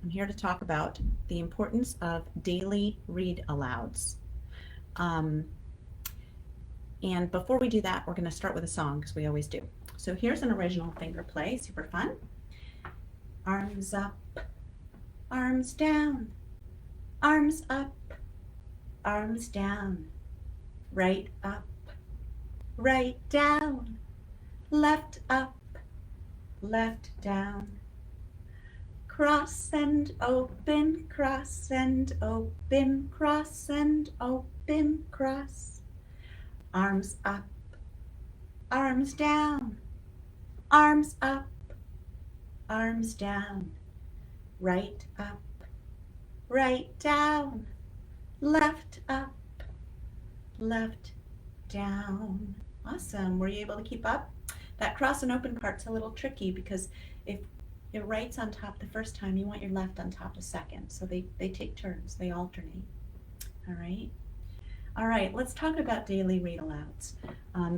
I'm here to talk about the importance of daily read alouds. Um, and before we do that, we're going to start with a song because we always do. So here's an original finger play, super fun. Arms up, arms down, arms up, arms down, right up, right down, left up, left down. Cross and open, cross and open, cross and open, cross. Arms up, arms down, arms up, arms down. Right up, right down, left up, left down. Awesome. Were you able to keep up? That cross and open part's a little tricky because if your right's on top the first time, you want your left on top the second. So they take turns, they alternate. All right. All right, let's talk about daily read alouds.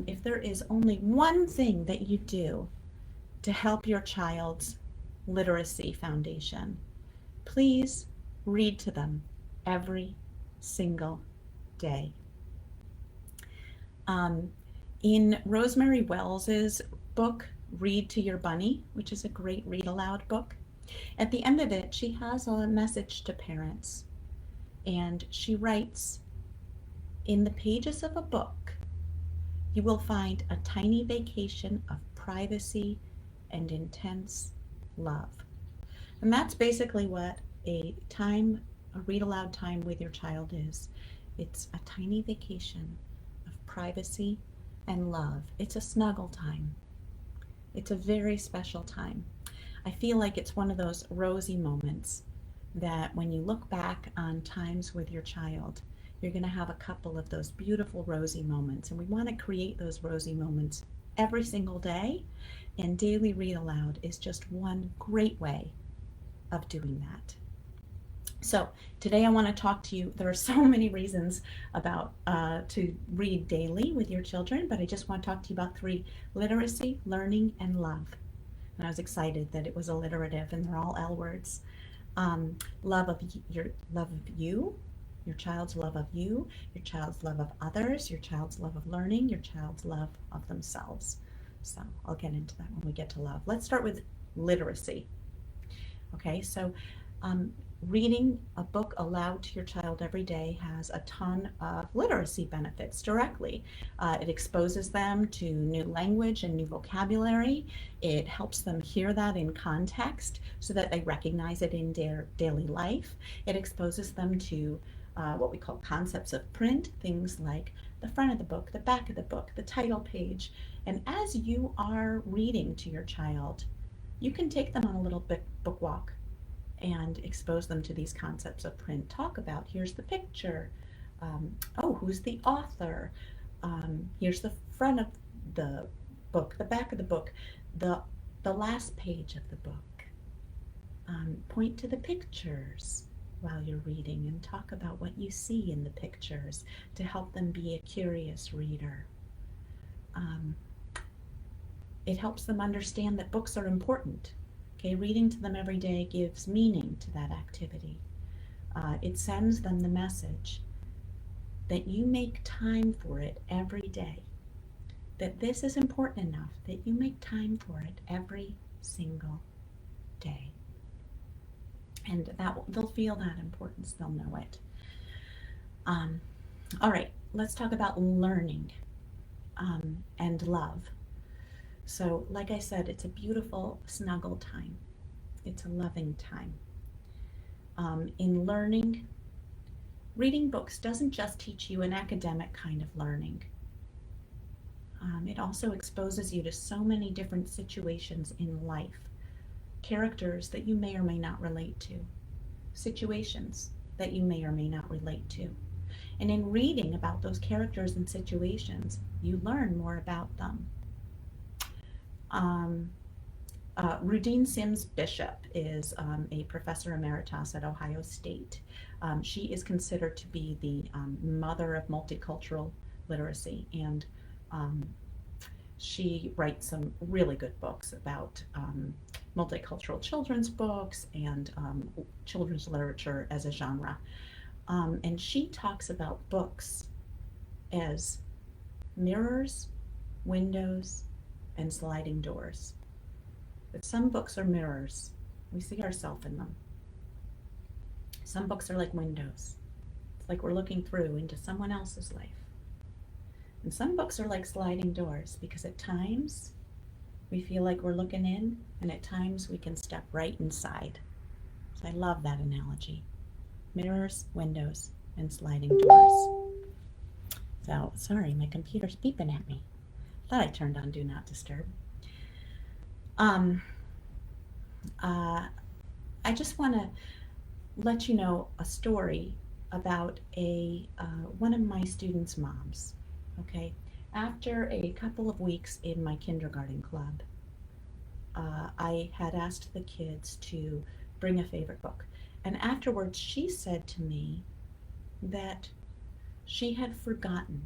If there is only one thing that you do to help your child's literacy foundation, please read to them every single day. In Rosemary Wells's book, Read to Your Bunny, which is a great read aloud book, at the end of it, she has a message to parents. And she writes, in the pages of a book, you will find a tiny vacation of privacy and intense love. And that's basically what a read aloud time with your child is. It's a tiny vacation of privacy and love. It's a snuggle time. It's a very special time. I feel like it's one of those rosy moments that when you look back on times with your child, you're going to have a couple of those beautiful rosy moments. And we want to create those rosy moments every single day. And daily read aloud is just one great way of doing that. So today I want to talk to you. There are so many reasons about to read daily with your children, but I just want to talk to you about 3: literacy, learning, and love. And I was excited that it was alliterative and they're all L words. Love of you, your child's love of you, your child's love of others, your child's love of learning, your child's love of themselves. So I'll get into that when we get to love. Let's start with literacy. Okay, so reading a book aloud to your child every day has a ton of literacy benefits directly. It exposes them to new language and new vocabulary. It helps them hear that in context so that they recognize it in their daily life. It exposes them to what we call concepts of print, things like the front of the book, the back of the book, the title page. And as you are reading to your child, you can take them on a little book walk and expose them to these concepts of print. Talk about, here's the picture. Who's the author? Here's the front of the book, the back of the book, the last page of the book. Point to the pictures while you're reading and talk about what you see in the pictures to help them be a curious reader. It helps them understand that books are important. Okay, reading to them every day gives meaning to that activity. It sends them the message that you make time for it every day, that this is important enough that you make time for it every single day. And they'll feel that importance, they'll know it. All right, let's talk about learning and love. So, like I said, it's a beautiful snuggle time. It's a loving time. In learning, reading books doesn't just teach you an academic kind of learning. It also exposes you to so many different situations in life, characters that you may or may not relate to, situations that you may or may not relate to. And in reading about those characters and situations, you learn more about them. Rudine Sims Bishop is a professor emeritus at Ohio State. She is considered to be the mother of multicultural literacy, and she writes some really good books about multicultural children's books and children's literature as a genre. And she talks about books as mirrors, windows, and sliding doors. But some books are mirrors. We see ourselves in them. Some books are like windows. It's like we're looking through into someone else's life. And some books are like sliding doors because at times we feel like we're looking in, and at times we can step right inside. So I love that analogy. Mirrors, windows, and sliding doors. So, sorry, my computer's beeping at me. Thought I turned on Do Not Disturb. Um, I just want to let you know a story about a one of my students' moms. Okay, after a couple of weeks in my kindergarten club, I had asked the kids to bring a favorite book, and afterwards she said to me that she had forgotten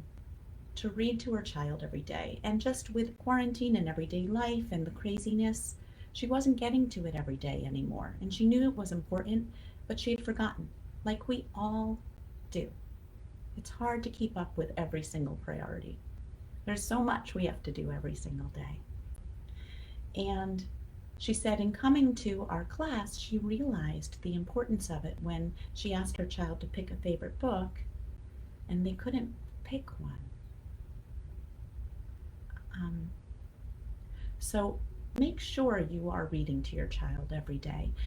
to read to her child every day, and just with quarantine and everyday life and the craziness, she wasn't getting to it every day anymore, and she knew it was important, but she had forgotten, like we all do. It's hard to keep up with every single priority. There's so much we have to do every single day. And she said in coming to our class, she realized the importance of it when she asked her child to pick a favorite book and they couldn't pick one. So make sure you are reading to your child every day.